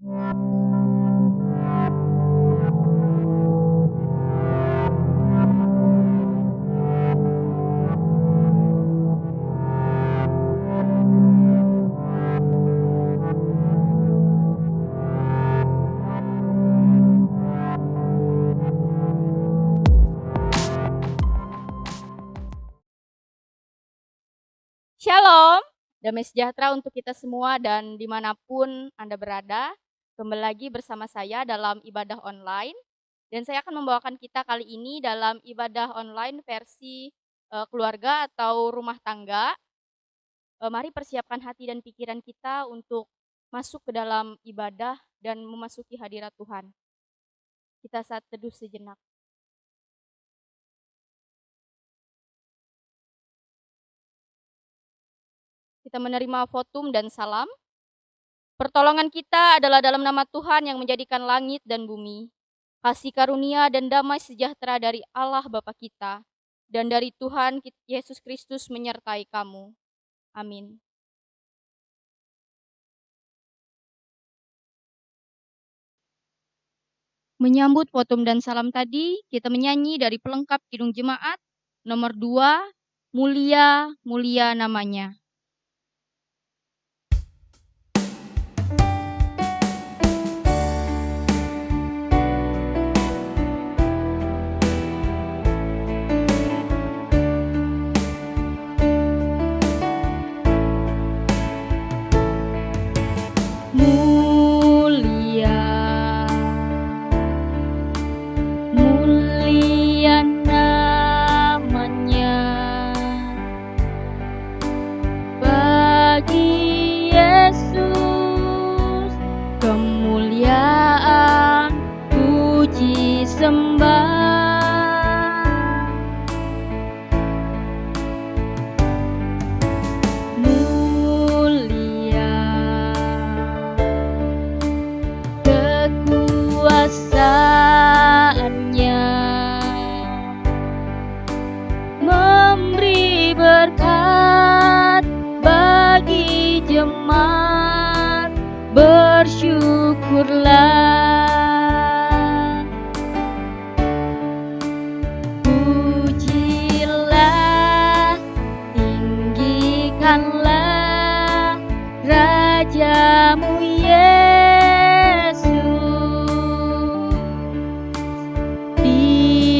Shalom, damai sejahtera untuk kita semua dan dimanapun Anda berada. Kembali lagi bersama saya dalam ibadah online. Dan saya akan membawakan kita kali ini dalam ibadah online versi keluarga atau rumah tangga. Mari persiapkan hati dan pikiran kita untuk masuk ke dalam ibadah dan memasuki hadirat Tuhan. Kita saat teduh sejenak. Kita menerima votum dan salam. Pertolongan kita adalah dalam nama Tuhan yang menjadikan langit dan bumi. Kasih karunia dan damai sejahtera dari Allah Bapa kita dan dari Tuhan Yesus Kristus menyertai kamu. Amin. Menyambut votum dan salam tadi, kita menyanyi dari pelengkap Kidung Jemaat nomor 2, Mulia, Mulia Namanya. Mulia, mulia namanya bagi Yesus, kemuliaan puji sembah. Mulia kekuasaannya, memberi berkat bagi jemaat, bersyukurlah. Pujilah, tinggikanlah Rajamu Yesus.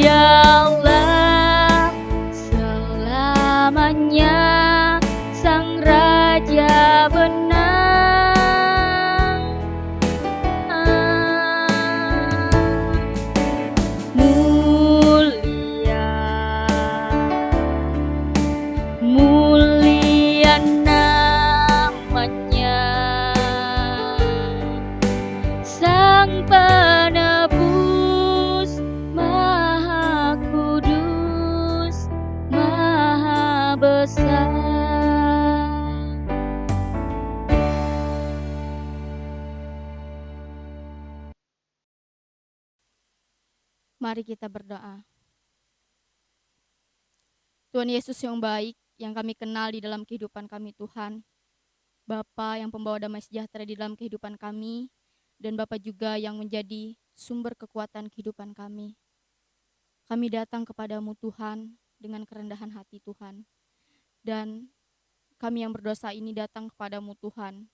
Dialah selamanya Sang Raja benar. Mulia, mulia namanya, Sang Penebus, Maha Kudus, Maha Besar. Mari kita berdoa. Tuhan Yesus yang baik, yang kami kenal di dalam kehidupan kami Tuhan. Bapa yang pembawa damai sejahtera di dalam kehidupan kami, dan Bapa juga yang menjadi sumber kekuatan kehidupan kami. Kami datang kepadamu Tuhan dengan kerendahan hati Tuhan. Dan kami yang berdosa ini datang kepadamu Tuhan.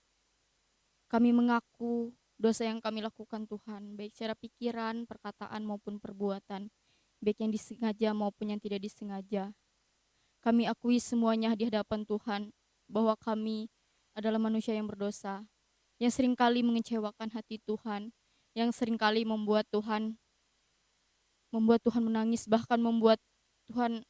Kami mengaku dosa yang kami lakukan Tuhan, baik secara pikiran, perkataan maupun perbuatan, baik yang disengaja maupun yang tidak disengaja. Kami akui semuanya di hadapan Tuhan, bahwa kami adalah manusia yang berdosa, yang seringkali mengecewakan hati Tuhan, yang seringkali membuat Tuhan menangis, bahkan membuat Tuhan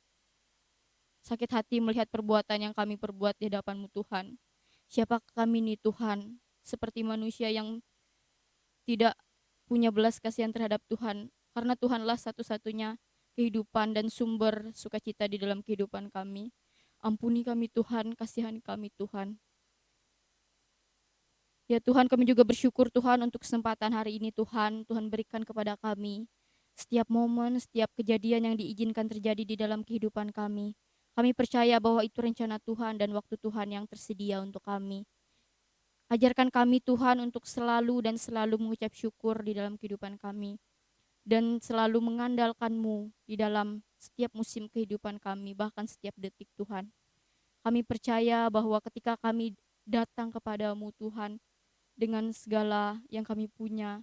sakit hati melihat perbuatan yang kami perbuat di hadapan-Mu Tuhan. Siapakah kami nih Tuhan, seperti manusia yang tidak punya belas kasihan terhadap Tuhan, karena Tuhanlah satu-satunya kehidupan dan sumber sukacita di dalam kehidupan kami. Ampuni kami Tuhan, kasihani kami Tuhan. Ya Tuhan, kami juga bersyukur Tuhan untuk kesempatan hari ini Tuhan berikan kepada kami. Setiap momen, setiap kejadian yang diizinkan terjadi di dalam kehidupan kami. Kami percaya bahwa itu rencana Tuhan dan waktu Tuhan yang tersedia untuk kami. Ajarkan kami Tuhan untuk selalu dan selalu mengucap syukur di dalam kehidupan kami. Dan selalu mengandalkan-Mu di dalam setiap musim kehidupan kami, bahkan setiap detik Tuhan. Kami percaya bahwa ketika kami datang kepadamu Tuhan, dengan segala yang kami punya,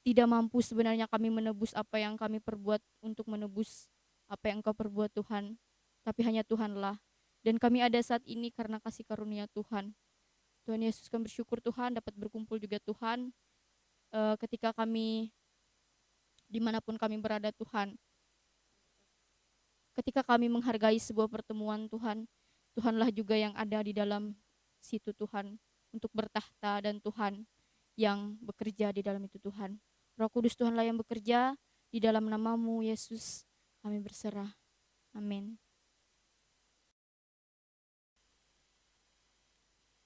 tidak mampu sebenarnya kami menebus apa yang kami perbuat untuk menebus apa yang Engkau perbuat Tuhan. Tapi hanya Tuhanlah. Dan kami ada saat ini karena kasih karunia Tuhan. Tuhan Yesus, kami bersyukur Tuhan dapat berkumpul juga Tuhan. Ketika kami dimanapun kami berada Tuhan. Ketika kami menghargai sebuah pertemuan Tuhan, Tuhanlah juga yang ada di dalam situ Tuhan. Untuk bertahta dan Tuhan yang bekerja di dalam itu Tuhan. Roh Kudus Tuhanlah yang bekerja di dalam nama-Mu Yesus kami berserah. Amin.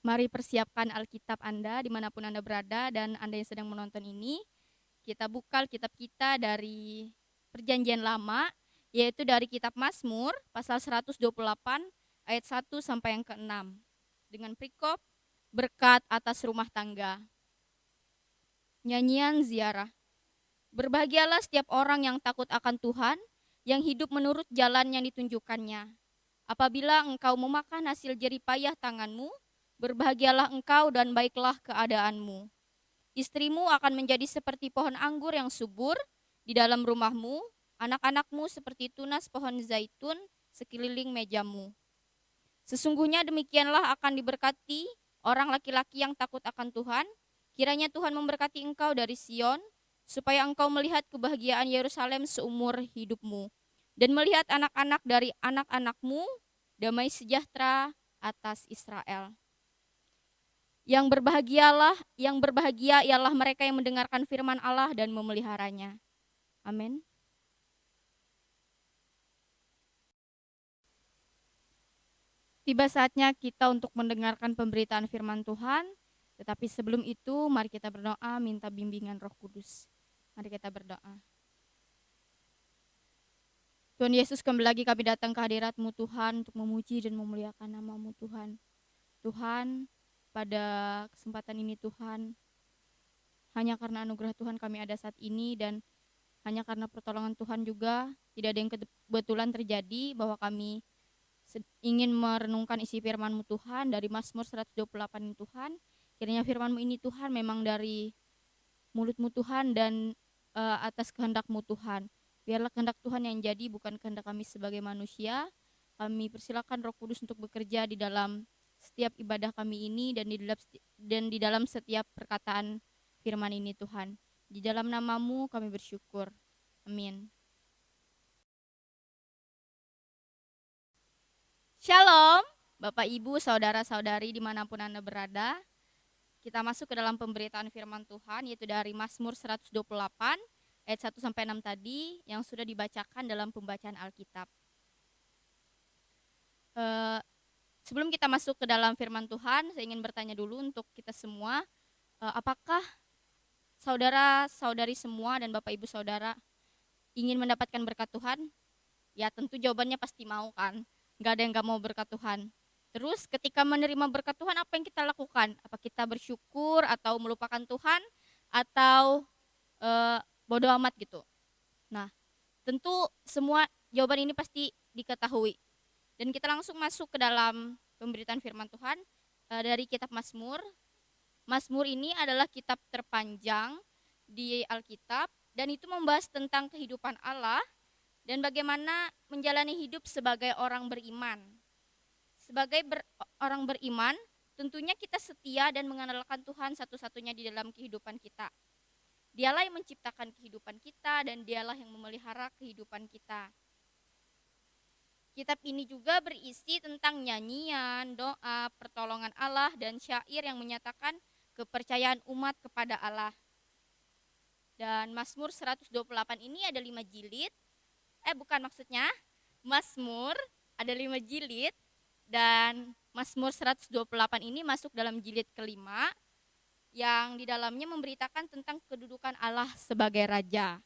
Mari persiapkan Alkitab Anda dimanapun Anda berada dan Anda yang sedang menonton ini. Kita buka Alkitab kita dari Perjanjian Lama, yaitu dari kitab Mazmur pasal 128 ayat 1 sampai yang ke-6. Dengan perikop berkat atas rumah tangga. Nyanyian ziarah. Berbahagialah setiap orang yang takut akan Tuhan, yang hidup menurut jalan yang ditunjukkannya. Apabila engkau memakan hasil jerih payah tanganmu, berbahagialah engkau dan baiklah keadaanmu. Istrimu akan menjadi seperti pohon anggur yang subur di dalam rumahmu, anak-anakmu seperti tunas pohon zaitun sekeliling mejamu. Sesungguhnya demikianlah akan diberkati orang laki-laki yang takut akan Tuhan. Kiranya Tuhan memberkati engkau dari Sion, supaya engkau melihat kebahagiaan Yerusalem seumur hidupmu, dan melihat anak-anak dari anak-anakmu, damai sejahtera atas Israel. Yang berbahagia ialah mereka yang mendengarkan firman Allah dan memeliharanya. Amin. Tiba saatnya kita untuk mendengarkan pemberitaan firman Tuhan, tetapi sebelum itu mari kita berdoa minta bimbingan Roh Kudus. Mari kita berdoa. Tuhan Yesus, kembali lagi kami datang ke hadirat-Mu Tuhan untuk memuji dan memuliakan nama-Mu Tuhan. Tuhan, pada kesempatan ini Tuhan, hanya karena anugerah Tuhan kami ada saat ini dan hanya karena pertolongan Tuhan juga tidak ada yang kebetulan terjadi bahwa kami ingin merenungkan isi firman-Mu Tuhan dari Mazmur 128 ini Tuhan. Kiranya firman-Mu ini Tuhan memang dari mulut-Mu Tuhan dan atas kehendak-Mu Tuhan. Biarlah kehendak Tuhan yang jadi, bukan kehendak kami sebagai manusia. Kami persilakan Roh Kudus untuk bekerja di dalam setiap ibadah kami ini dan di dalam setiap perkataan firman ini Tuhan. Di dalam nama-Mu kami bersyukur. Amin. Shalom, Bapak Ibu, Saudara-saudari dimanapun Anda berada. Kita masuk ke dalam pemberitaan firman Tuhan, yaitu dari Mazmur 128 ayat 1 sampai 6 tadi yang sudah dibacakan dalam pembacaan Alkitab. Sebelum kita masuk ke dalam firman Tuhan, saya ingin bertanya dulu untuk kita semua, apakah saudara-saudari semua dan Bapak Ibu Saudara ingin mendapatkan berkat Tuhan? Ya tentu jawabannya pasti mau kan, nggak ada yang nggak mau berkat Tuhan. Terus ketika menerima berkat Tuhan, apa yang kita lakukan? Apa kita bersyukur atau melupakan Tuhan atau bodoh amat gitu? Nah, tentu semua jawaban ini pasti diketahui. Dan kita langsung masuk ke dalam pemberitaan firman Tuhan dari kitab Mazmur. Mazmur ini adalah kitab terpanjang di Alkitab dan itu membahas tentang kehidupan Allah dan bagaimana menjalani hidup sebagai orang beriman. Sebagai orang beriman, tentunya kita setia dan mengandalkan Tuhan satu-satunya di dalam kehidupan kita. Dialah yang menciptakan kehidupan kita dan dialah yang memelihara kehidupan kita. Kitab ini juga berisi tentang nyanyian, doa, pertolongan Allah, dan syair yang menyatakan kepercayaan umat kepada Allah. Dan Mazmur 128 ini ada 5 jilid. Mazmur ada 5 jilid dan Mazmur 128 ini masuk dalam jilid kelima yang di dalamnya memberitakan tentang kedudukan Allah sebagai Raja.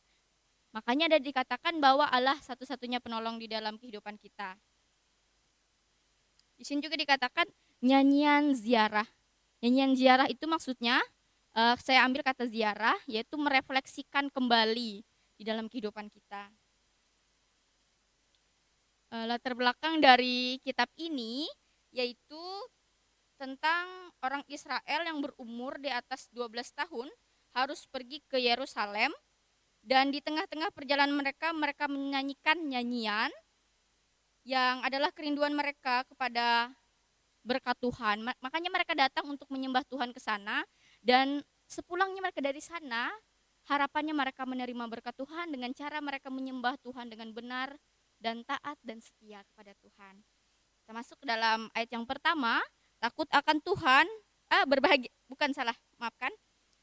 Makanya ada dikatakan bahwa Allah satu-satunya penolong di dalam kehidupan kita. Di sini juga dikatakan nyanyian ziarah. Nyanyian ziarah itu maksudnya, saya ambil kata ziarah, yaitu merefleksikan kembali di dalam kehidupan kita. Latar belakang dari kitab ini yaitu tentang orang Israel yang berumur di atas 12 tahun harus pergi ke Yerusalem, dan di tengah-tengah perjalanan mereka menyanyikan nyanyian yang adalah kerinduan mereka kepada berkat Tuhan. Makanya mereka datang untuk menyembah Tuhan ke sana, dan sepulangnya mereka dari sana, harapannya mereka menerima berkat Tuhan dengan cara mereka menyembah Tuhan dengan benar dan taat dan setia kepada Tuhan. Kita masuk ke dalam ayat yang pertama, takut akan Tuhan,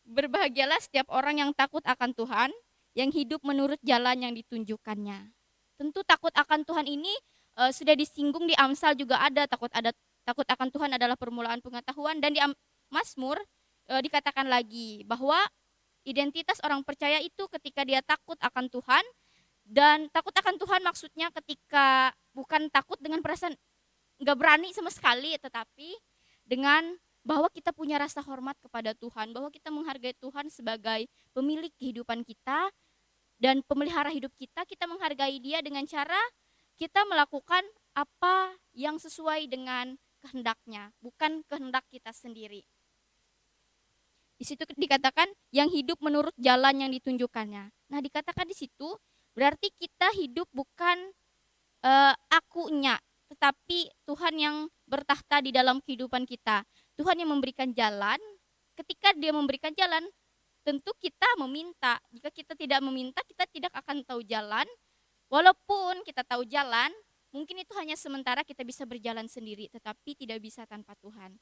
berbahagialah setiap orang yang takut akan Tuhan, yang hidup menurut jalan yang ditunjukkannya. Tentu takut akan Tuhan ini sudah disinggung di Amsal juga ada takut akan Tuhan adalah permulaan pengetahuan, dan di Mazmur dikatakan lagi bahwa identitas orang percaya itu ketika dia takut akan Tuhan. Dan takut akan Tuhan maksudnya ketika bukan takut dengan perasaan nggak berani sama sekali, tetapi dengan bahwa kita punya rasa hormat kepada Tuhan, bahwa kita menghargai Tuhan sebagai pemilik kehidupan kita dan pemelihara hidup kita. Kita menghargai Dia dengan cara kita melakukan apa yang sesuai dengan kehendaknya, bukan kehendak kita sendiri. Di situ dikatakan yang hidup menurut jalan yang ditunjukkannya. Nah, dikatakan di situ berarti kita hidup bukan akunya, tetapi Tuhan yang bertahta di dalam kehidupan kita. Tuhan yang memberikan jalan. Ketika Dia memberikan jalan, tentu kita meminta. Jika kita tidak meminta, kita tidak akan tahu jalan. Walaupun kita tahu jalan, mungkin itu hanya sementara kita bisa berjalan sendiri, tetapi tidak bisa tanpa Tuhan.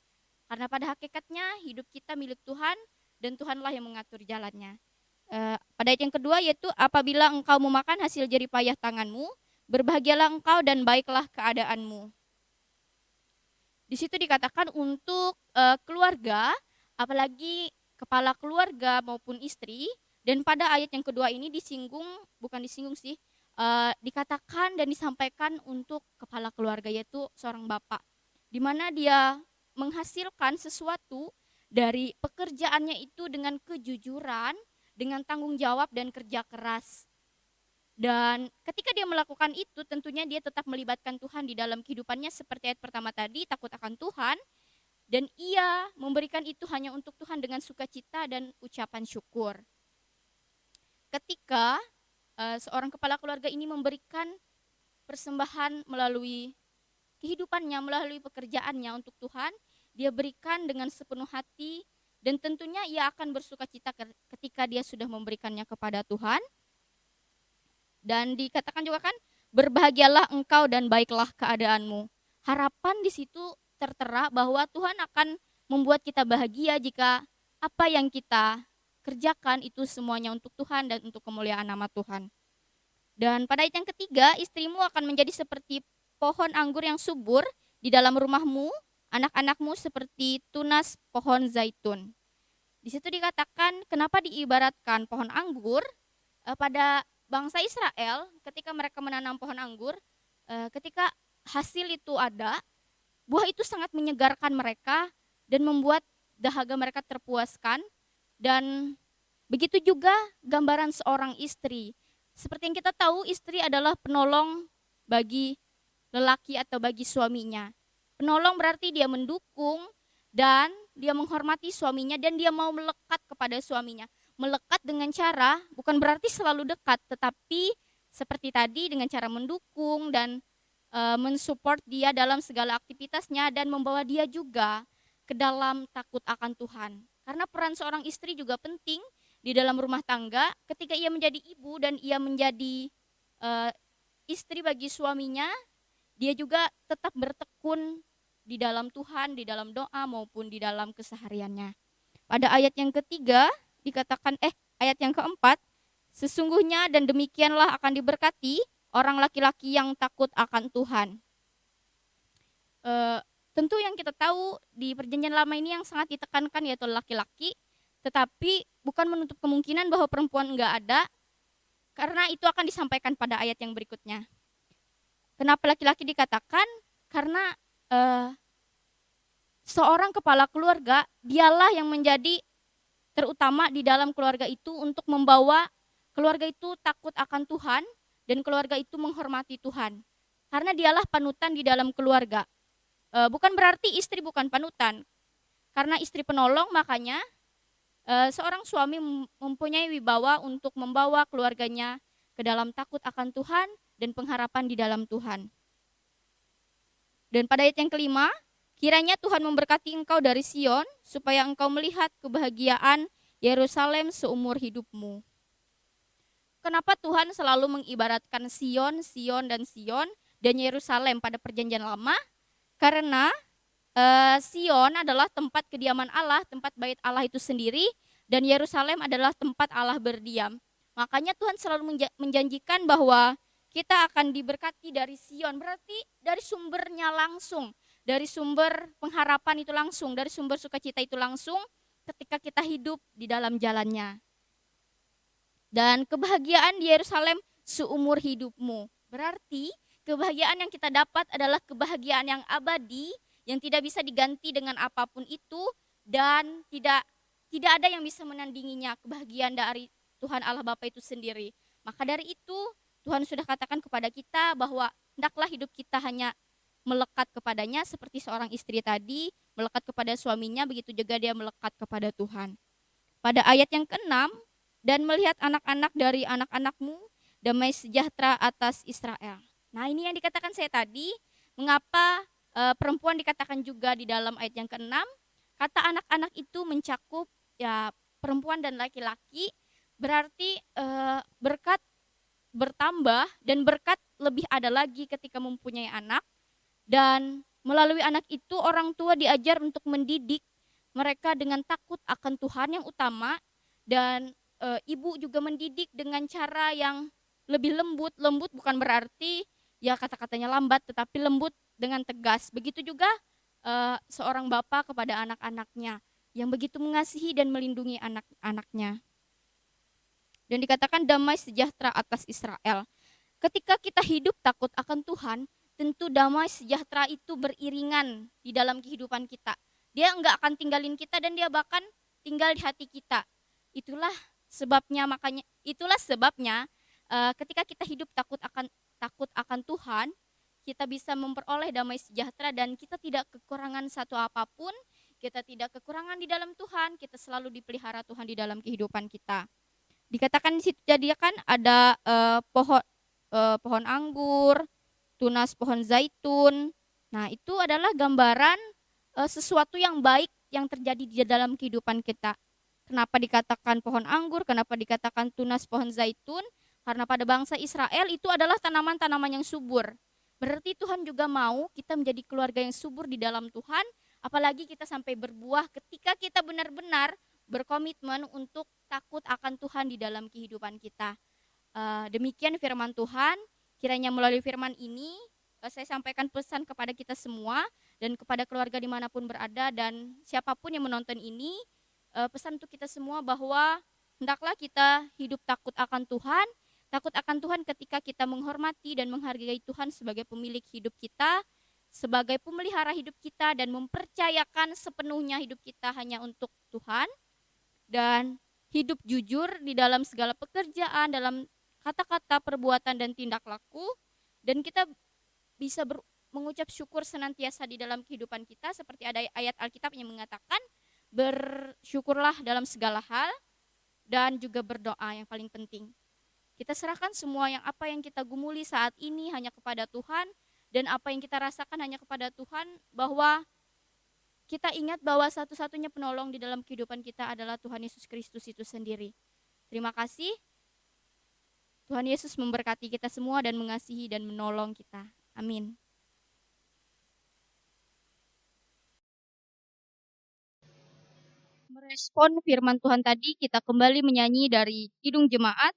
Karena pada hakikatnya hidup kita milik Tuhan, dan Tuhanlah yang mengatur jalannya. Pada ayat yang kedua yaitu apabila engkau memakan hasil jerih payah tanganmu, berbahagialah engkau dan baiklah keadaanmu. Di situ dikatakan untuk keluarga, apalagi kepala keluarga maupun istri. Dan pada ayat yang kedua ini dikatakan dan disampaikan untuk kepala keluarga, yaitu seorang bapak, di mana dia menghasilkan sesuatu dari pekerjaannya itu dengan kejujuran, dengan tanggung jawab dan kerja keras. Dan ketika dia melakukan itu, tentunya dia tetap melibatkan Tuhan di dalam kehidupannya seperti ayat pertama tadi, takut akan Tuhan, dan ia memberikan itu hanya untuk Tuhan dengan sukacita dan ucapan syukur. Ketika seorang kepala keluarga ini memberikan persembahan melalui kehidupannya, melalui pekerjaannya untuk Tuhan, dia berikan dengan sepenuh hati. Dan tentunya ia akan bersukacita ketika dia sudah memberikannya kepada Tuhan. Dan dikatakan juga kan, berbahagialah engkau dan baiklah keadaanmu. Harapan di situ tertera bahwa Tuhan akan membuat kita bahagia jika apa yang kita kerjakan itu semuanya untuk Tuhan dan untuk kemuliaan nama Tuhan. Dan pada ayat yang ketiga, istrimu akan menjadi seperti pohon anggur yang subur di dalam rumahmu, anak-anakmu seperti tunas pohon zaitun. Di situ dikatakan kenapa diibaratkan pohon anggur pada bangsa Israel ketika mereka menanam pohon anggur, ketika hasil itu ada, buah itu sangat menyegarkan mereka dan membuat dahaga mereka terpuaskan. Dan begitu juga gambaran seorang istri. Seperti yang kita tahu, istri adalah penolong bagi lelaki atau bagi suaminya. Penolong berarti dia mendukung dan dia menghormati suaminya dan dia mau melekat kepada suaminya. Melekat dengan cara bukan berarti selalu dekat, tetapi seperti tadi dengan cara mendukung dan mensupport dia dalam segala aktivitasnya dan membawa dia juga ke dalam takut akan Tuhan. Karena peran seorang istri juga penting di dalam rumah tangga. Ketika ia menjadi ibu dan ia menjadi istri bagi suaminya, dia juga tetap bertekun di dalam Tuhan, di dalam doa maupun di dalam kesehariannya. Pada ayat yang ketiga dikatakan ayat yang keempat, sesungguhnya dan demikianlah akan diberkati orang laki-laki yang takut akan Tuhan. Tentu yang kita tahu di perjanjian lama ini yang sangat ditekankan yaitu laki-laki, tetapi bukan menutup kemungkinan bahwa perempuan enggak ada, karena itu akan disampaikan pada ayat yang berikutnya. Kenapa laki-laki dikatakan? Karena seorang kepala keluarga, dialah yang menjadi terutama di dalam keluarga itu untuk membawa keluarga itu takut akan Tuhan dan keluarga itu menghormati Tuhan. Karena dialah panutan di dalam keluarga. Bukan berarti istri bukan panutan. Karena istri penolong, makanya seorang suami mempunyai wibawa untuk membawa keluarganya ke dalam takut akan Tuhan dan pengharapan di dalam Tuhan. Dan pada ayat yang kelima, kiranya Tuhan memberkati engkau dari Sion, supaya engkau melihat kebahagiaan Yerusalem seumur hidupmu. Kenapa Tuhan selalu mengibaratkan Sion, Sion, dan Yerusalem pada perjanjian lama? Karena Sion adalah tempat kediaman Allah, tempat bait Allah itu sendiri, dan Yerusalem adalah tempat Allah berdiam. Makanya Tuhan selalu menjanjikan bahwa kita akan diberkati dari Sion, berarti dari sumbernya langsung, dari sumber pengharapan itu langsung, dari sumber sukacita itu langsung ketika kita hidup di dalam jalannya. Dan kebahagiaan di Yerusalem seumur hidupmu. Berarti kebahagiaan yang kita dapat adalah kebahagiaan yang abadi, yang tidak bisa diganti dengan apapun itu, dan tidak ada yang bisa menandinginya, kebahagiaan dari Tuhan Allah Bapa itu sendiri. Maka dari itu Tuhan sudah katakan kepada kita bahwa hendaklah hidup kita hanya melekat kepadanya seperti seorang istri tadi melekat kepada suaminya, begitu juga dia melekat kepada Tuhan. Pada ayat yang ke-6, dan melihat anak-anak dari anak-anakmu, damai sejahtera atas Israel. Nah, ini yang dikatakan saya tadi, mengapa perempuan dikatakan juga di dalam ayat yang ke-6, kata anak-anak itu mencakup ya perempuan dan laki-laki, berarti berkat bertambah dan berkat lebih ada lagi ketika mempunyai anak. Dan melalui anak itu orang tua diajar untuk mendidik mereka dengan takut akan Tuhan yang utama, dan ibu juga mendidik dengan cara yang lebih lembut. Lembut bukan berarti ya kata-katanya lambat, tetapi lembut dengan tegas. Begitu juga seorang bapak kepada anak-anaknya yang begitu mengasihi dan melindungi anak-anaknya. Dan dikatakan damai sejahtera atas Israel. Ketika kita hidup takut akan Tuhan, tentu damai sejahtera itu beriringan di dalam kehidupan kita. Dia enggak akan tinggalin kita dan dia bahkan tinggal di hati kita. Itulah sebabnya ketika kita hidup takut akan Tuhan, kita bisa memperoleh damai sejahtera dan kita tidak kekurangan satu apapun, kita tidak kekurangan di dalam Tuhan, kita selalu dipelihara Tuhan di dalam kehidupan kita. Dikatakan di situ jadi kan ada pohon anggur, tunas pohon zaitun. Nah, itu adalah gambaran sesuatu yang baik yang terjadi di dalam kehidupan kita. Kenapa dikatakan pohon anggur? Kenapa dikatakan tunas pohon zaitun? Karena pada bangsa Israel itu adalah tanaman-tanaman yang subur. Berarti Tuhan juga mau kita menjadi keluarga yang subur di dalam Tuhan, apalagi kita sampai berbuah ketika kita benar-benar berkomitmen untuk takut akan Tuhan di dalam kehidupan kita. Demikian firman Tuhan. Kiranya melalui firman ini saya sampaikan pesan kepada kita semua dan kepada keluarga dimanapun berada dan siapapun yang menonton ini, pesan untuk kita semua bahwa hendaklah kita hidup takut akan Tuhan ketika kita menghormati dan menghargai Tuhan sebagai pemilik hidup kita, sebagai pemelihara hidup kita, dan mempercayakan sepenuhnya hidup kita hanya untuk Tuhan, dan hidup jujur di dalam segala pekerjaan, dalam kata-kata, perbuatan, dan tindak laku, dan kita bisa mengucap syukur senantiasa di dalam kehidupan kita, seperti ada ayat Alkitab yang mengatakan bersyukurlah dalam segala hal, dan juga berdoa yang paling penting. Kita serahkan semua apa yang kita gumuli saat ini hanya kepada Tuhan, dan apa yang kita rasakan hanya kepada Tuhan, bahwa kita ingat bahwa satu-satunya penolong di dalam kehidupan kita adalah Tuhan Yesus Kristus itu sendiri. Terima kasih. Tuhan Yesus memberkati kita semua dan mengasihi dan menolong kita. Amin. Merespon firman Tuhan tadi, kita kembali menyanyi dari Kidung Jemaat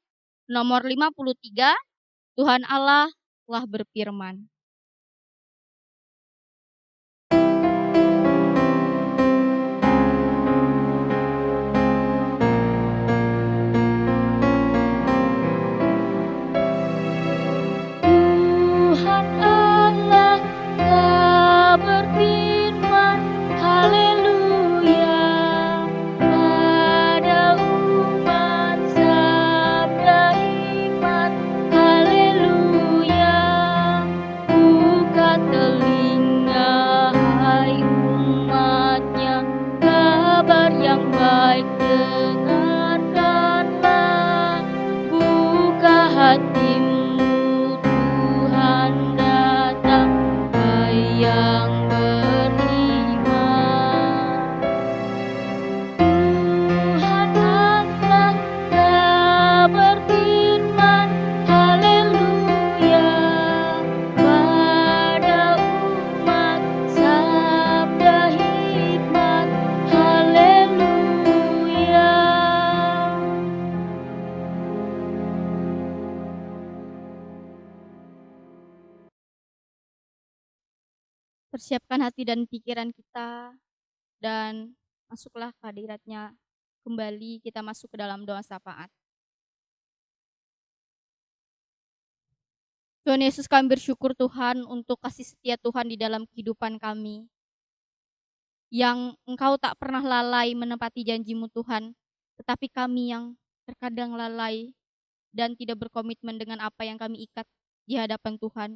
nomor 53, Tuhan Allah telah berfirman. Tuhan Allah telah berfirman, persiapkan hati dan pikiran kita, dan masuklah ke hadirat-Nya kembali. Kita masuk ke dalam doa syafaat. Tuhan Yesus, kami bersyukur Tuhan untuk kasih setia Tuhan di dalam kehidupan kami, yang Engkau tak pernah lalai menepati janji-Mu Tuhan, tetapi kami yang terkadang lalai dan tidak berkomitmen dengan apa yang kami ikat di hadapan Tuhan.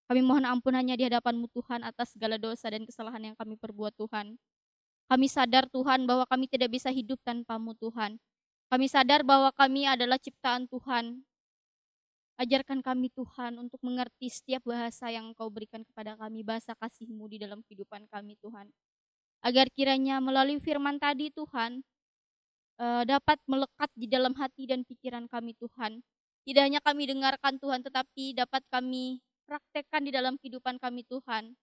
Kami mohon ampun hanya di hadapan-Mu Tuhan atas segala dosa dan kesalahan yang kami perbuat Tuhan. Kami sadar Tuhan bahwa kami tidak bisa hidup tanpa-Mu Tuhan. Kami sadar bahwa kami adalah ciptaan Tuhan. Ajarkan kami Tuhan untuk mengerti setiap bahasa yang Engkau berikan kepada kami, bahasa kasih-Mu di dalam kehidupan kami Tuhan. Agar kiranya melalui firman tadi Tuhan, dapat melekat di dalam hati dan pikiran kami Tuhan. Tidak hanya kami dengarkan Tuhan, tetapi dapat kami praktekkan di dalam kehidupan kami Tuhan.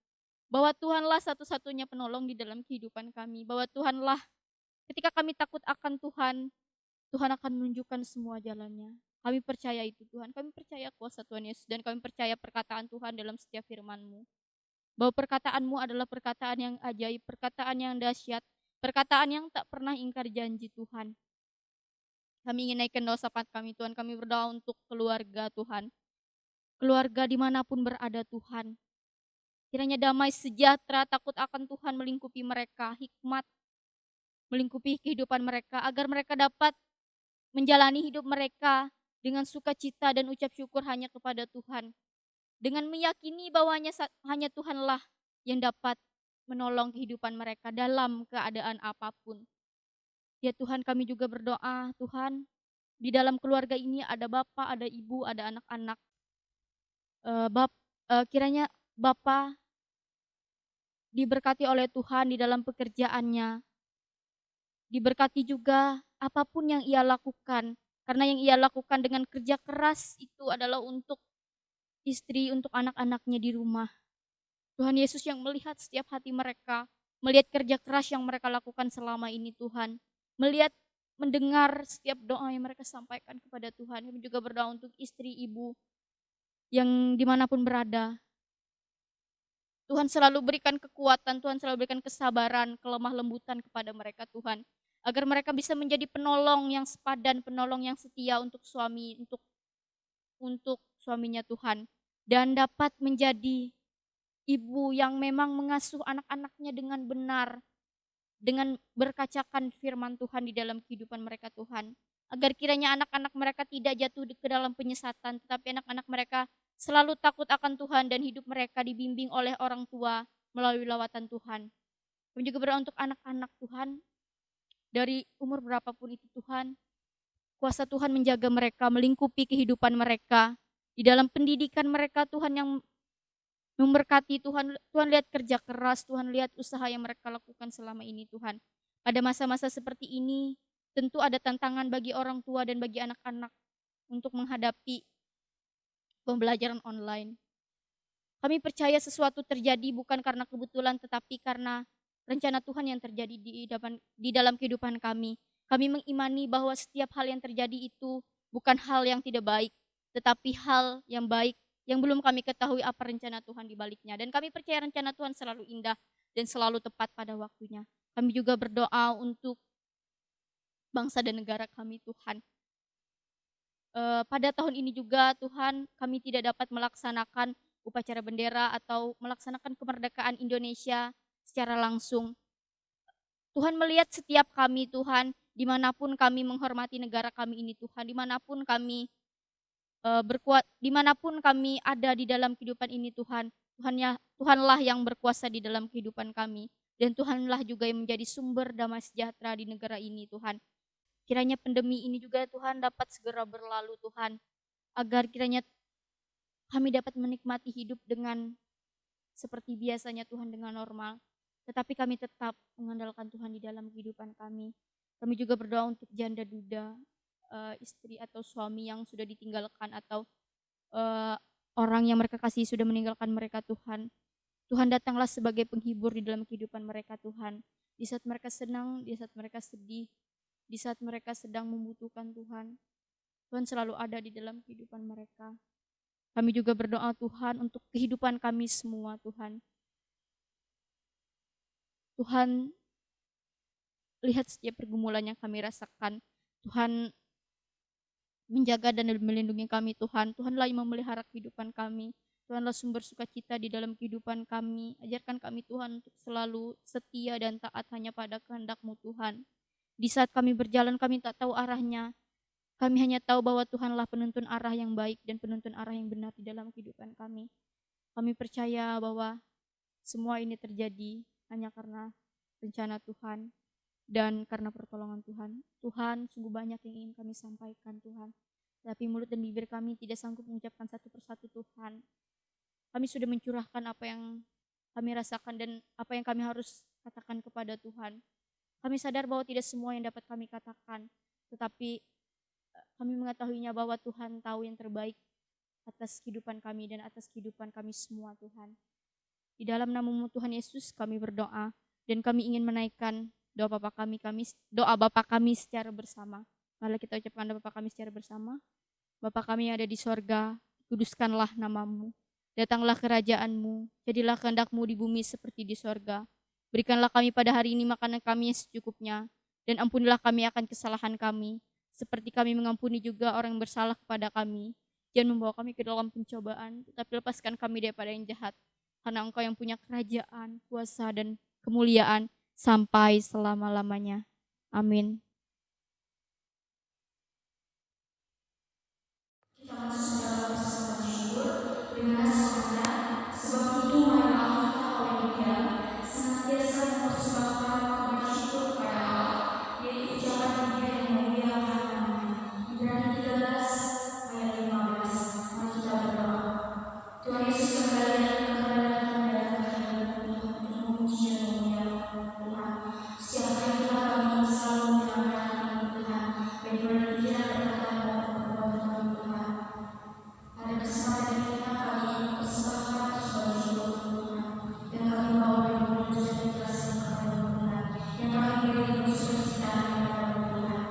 Bahwa Tuhanlah satu-satunya penolong di dalam kehidupan kami. Bahwa Tuhanlah, ketika kami takut akan Tuhan, Tuhan akan menunjukkan semua jalannya. Kami percaya itu Tuhan, kami percaya kuasa Tuhan Yesus, dan kami percaya perkataan Tuhan dalam setiap firman-Mu. Bahwa perkataan-Mu adalah perkataan yang ajaib, perkataan yang dahsyat, perkataan yang tak pernah ingkar janji Tuhan. Kami ingin naikkan doa syafaat kami Tuhan, kami berdoa untuk keluarga Tuhan. Keluarga dimanapun berada Tuhan. Kiranya damai sejahtera, takut akan Tuhan melingkupi mereka, hikmat melingkupi kehidupan mereka, agar mereka dapat menjalani hidup mereka dengan sukacita dan ucap syukur hanya kepada Tuhan. Dengan meyakini bahwa hanya Tuhanlah yang dapat menolong kehidupan mereka dalam keadaan apapun. Ya Tuhan, kami juga berdoa, Tuhan, di dalam keluarga ini ada bapak, ada ibu, ada anak-anak. Kiranya Bapa diberkati oleh Tuhan di dalam pekerjaannya. Diberkati juga apapun yang ia lakukan. Karena yang ia lakukan dengan kerja keras itu adalah untuk istri, untuk anak-anaknya di rumah. Tuhan Yesus yang melihat setiap hati mereka, melihat kerja keras yang mereka lakukan selama ini Tuhan. Melihat, mendengar setiap doa yang mereka sampaikan kepada Tuhan. Kami juga berdoa untuk istri, ibu yang dimanapun berada. Tuhan selalu berikan kekuatan, Tuhan selalu berikan kesabaran, kelemah lembutan kepada mereka Tuhan. Agar mereka bisa menjadi penolong yang sepadan, penolong yang setia untuk suami, untuk suaminya Tuhan. Dan dapat menjadi ibu yang memang mengasuh anak-anaknya dengan benar, dengan berkacakan firman Tuhan di dalam kehidupan mereka Tuhan. Agar kiranya anak-anak mereka tidak jatuh ke dalam penyesatan, tetapi anak-anak mereka selalu takut akan Tuhan dan hidup mereka dibimbing oleh orang tua melalui lawatan Tuhan. Kami juga berdoa untuk anak-anak Tuhan, dari umur berapapun itu Tuhan, kuasa Tuhan menjaga mereka, melingkupi kehidupan mereka, di dalam pendidikan mereka Tuhan yang memberkati Tuhan. Tuhan lihat kerja keras, Tuhan lihat usaha yang mereka lakukan selama ini Tuhan. Pada masa-masa seperti ini, tentu ada tantangan bagi orang tua dan bagi anak-anak untuk menghadapi pembelajaran online. Kami percaya sesuatu terjadi bukan karena kebetulan, tetapi karena rencana Tuhan yang terjadi di dalam kehidupan kami. Kami mengimani bahwa setiap hal yang terjadi itu bukan hal yang tidak baik, tetapi hal yang baik yang belum kami ketahui apa rencana Tuhan di baliknya. Dan kami percaya rencana Tuhan selalu indah dan selalu tepat pada waktunya. Kami juga berdoa untuk bangsa dan negara kami Tuhan. Pada tahun ini juga Tuhan, kami tidak dapat melaksanakan upacara bendera atau melaksanakan kemerdekaan Indonesia secara langsung. Tuhan melihat setiap kami Tuhan, dimanapun kami menghormati negara kami ini Tuhan, dimanapun kami dimanapun kami ada di dalam kehidupan ini Tuhan, Tuhanlah yang berkuasa di dalam kehidupan kami, dan Tuhanlah juga yang menjadi sumber damai sejahtera di negara ini Tuhan. Kiranya pandemi ini juga Tuhan dapat segera berlalu Tuhan, agar kiranya kami dapat menikmati hidup dengan seperti biasanya Tuhan, dengan normal. Tetapi kami tetap mengandalkan Tuhan di dalam kehidupan kami. Kami juga berdoa untuk janda duda, istri atau suami yang sudah ditinggalkan, atau orang yang mereka kasih sudah meninggalkan mereka Tuhan. Tuhan datanglah sebagai penghibur di dalam kehidupan mereka Tuhan. Di saat mereka senang, di saat mereka sedih, di saat mereka sedang membutuhkan Tuhan, Tuhan selalu ada di dalam kehidupan mereka. Kami juga berdoa Tuhan untuk kehidupan kami semua Tuhan. Tuhan, lihat setiap pergumulan yang kami rasakan. Tuhan menjaga dan melindungi kami Tuhan. Tuhanlah yang memelihara kehidupan kami. Tuhanlah sumber sukacita di dalam kehidupan kami. Ajarkan kami Tuhan untuk selalu setia dan taat hanya pada kehendak-Mu Tuhan. Di saat kami berjalan kami tak tahu arahnya. Kami hanya tahu bahwa Tuhanlah penuntun arah yang baik dan penuntun arah yang benar di dalam kehidupan kami. Kami percaya bahwa semua ini terjadi hanya karena rencana Tuhan dan karena pertolongan Tuhan. Tuhan, sungguh banyak yang ingin kami sampaikan Tuhan. Tapi mulut dan bibir kami tidak sanggup mengucapkan satu persatu Tuhan. Kami sudah mencurahkan apa yang kami rasakan dan apa yang kami harus katakan kepada Tuhan. Kami sadar bahwa tidak semua yang dapat kami katakan. Tetapi kami mengetahuinya bahwa Tuhan tahu yang terbaik atas kehidupan kami dan atas kehidupan kami semua Tuhan. Di dalam nama-Mu Tuhan Yesus kami berdoa dan kami ingin menaikkan doa Bapa kami secara bersama. Mari kita ucapkan doa Bapa kami secara bersama. Bapa kami yang ada di sorga, kuduskanlah nama-Mu. Datanglah kerajaan-Mu, jadilah kehendak-Mu di bumi seperti di sorga. Berikanlah kami pada hari ini makanan kami yang secukupnya, dan ampunilah kami akan kesalahan kami, seperti kami mengampuni juga orang yang bersalah kepada kami. Jangan membawa kami ke dalam pencobaan, tetapi lepaskan kami daripada yang jahat. Karena Engkau yang punya kerajaan, kuasa, dan kemuliaan sampai selama-lamanya. Amin. Kita masuk dalam persembahan syukur dengan semangat, sebab itu marilah kita oleh Dia senantiasa mempersembahkan kabar syukur kepada Allah, yaitu ucapan bibir yang memuliakan nama-Nya. Ibrani 13 ayat 15. Mari kita berdoa. Tuhan Yesus kembali datang kehadirat Tuhan untuk memuji dan memuliakan Tuhan. Setiap hari kita kami selalu menyerahkan hati Tuhan, baik berpikiran, perkataan maupun perbuatan kami Tuhan. Pada kesempatan ini kami mempersembahkan persembahan syukur Tuhan, dan kami bawa berdoa dan ikhlaskan kepada Tuhan, yang kami beri dengan sukacita kepada Tuhan.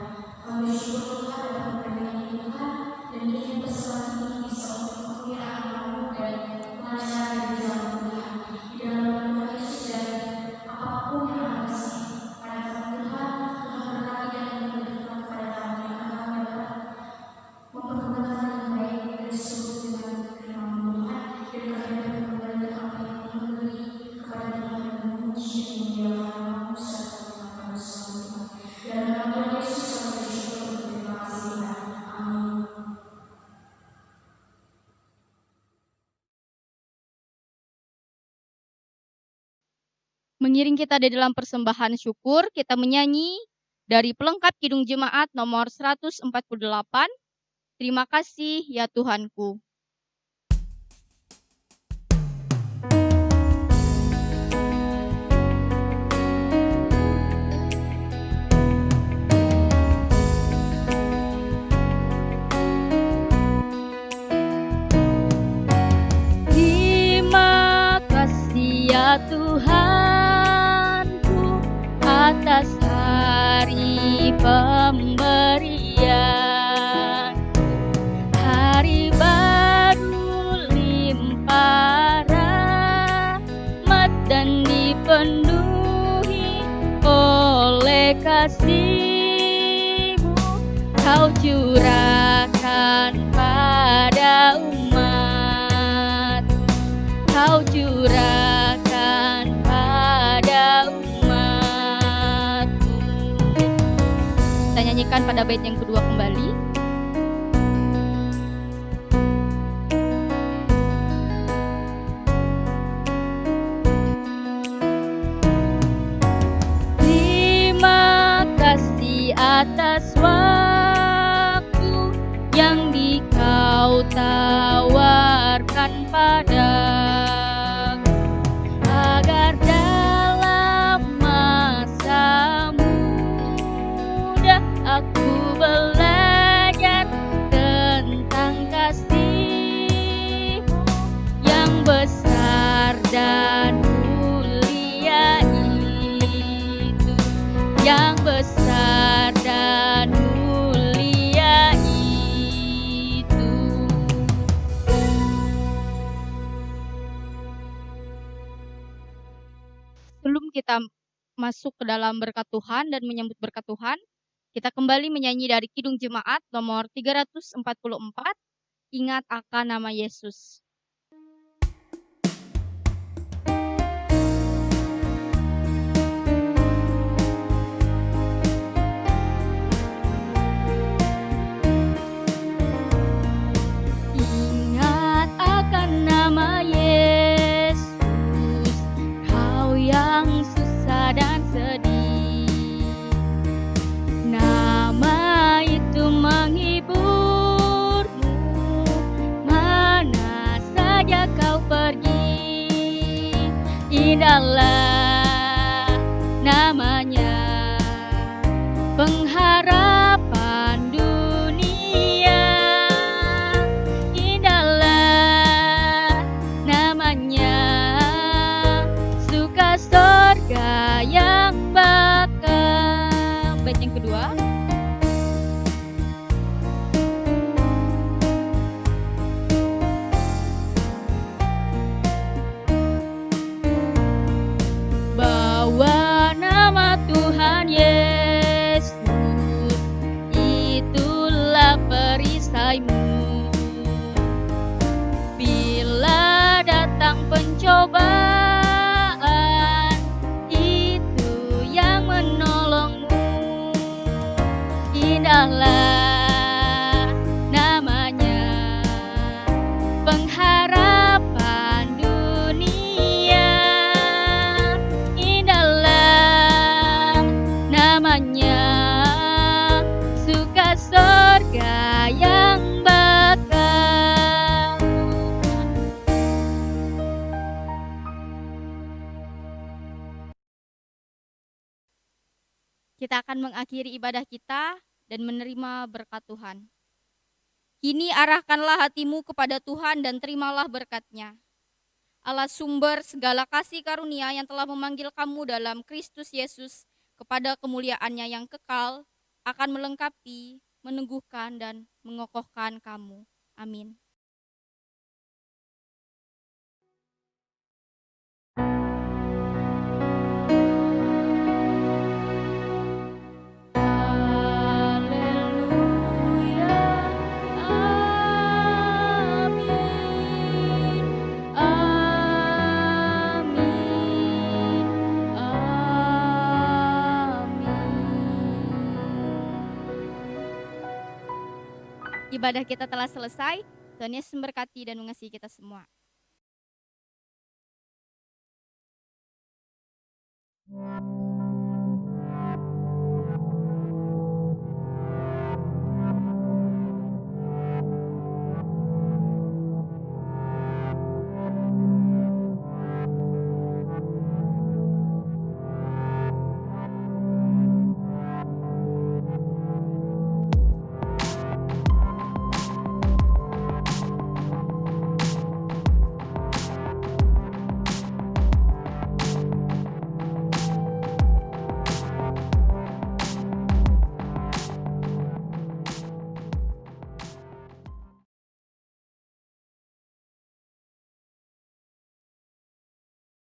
Kami bersyukur Tuhan dapat memberkati Tuhan, dan kiranya persembahan ini bisa untuk kemuliaan nama-Mu dan kelancaran dari jalan Tuhan. Di dalam nama Tuhan Yesus dan apapun yang akan kasih pada kami Tuhan, Tuhan berkati dan memberikan kepada kami yang akan kami dapat mempergunakan yang baik dan sesuai dengan firman-Mu Tuhan, dan kami dapat mengembalikan apa yang Tuhan beri kepada Tuhan dan memuji dan memuliakan nama-Mu serta Tuhan bersama Tuhan. Dalam nama Tuhan Yesus kami bersyukur dan berterima kasih Tuhan. Amin. Mengiring kita di dalam persembahan syukur, kita menyanyi dari pelengkap Kidung Jemaat nomor 148. Terima kasih ya Tuhanku. Terima kasih ya Tuhanku atas hari pemberian, hari baru limpah rahmat dan dipenuhi oleh kasih-Mu. Kau curahkan pada umat, Kau curahkan pada umat-Mu. Kita nyanyikan pada bait yang kedua kembali. Terima kasih atas waktu yang Kau tawarkan padaku, agar dalam masa muda aku belajar tentang kasih-Mu yang besar dan mulia itu, yang besar dan mulia itu. Sebelum kita masuk ke dalam berkat Tuhan dan menyambut berkat Tuhan, kita kembali menyanyi dari Kidung Jemaat nomor 344, Ingat akan nama Yesus. Ingat akan nama Yesus, kau yang susah dan sedih. Nama itu menghiburmu, mana saja kau pergi. Indahlah namanya, pengharapan dunia. Indahlah namanya, suka sorga yang bakal. Bait yang kedua. Bawa nama Tuhan Yesus, itulah perisaimu. Bila datang pencobaan, itu yang menolongmu. Indahlah namanya, pengharapan dunia. Indahlah namanya, suka sorga yang bakal. Kita akan mengakhiri ibadah kita dan menerima berkat Tuhan. Kini arahkanlah hatimu kepada Tuhan dan terimalah berkat-Nya. Allah sumber segala kasih karunia yang telah memanggil kamu dalam Kristus Yesus kepada kemuliaan-Nya yang kekal, akan melengkapi, meneguhkan, dan mengokohkan kamu. Amin. Haleluya, amin, amin, amin. Ibadah kita telah selesai. Tuhan Yesus memberkati dan mengasihi kita semua.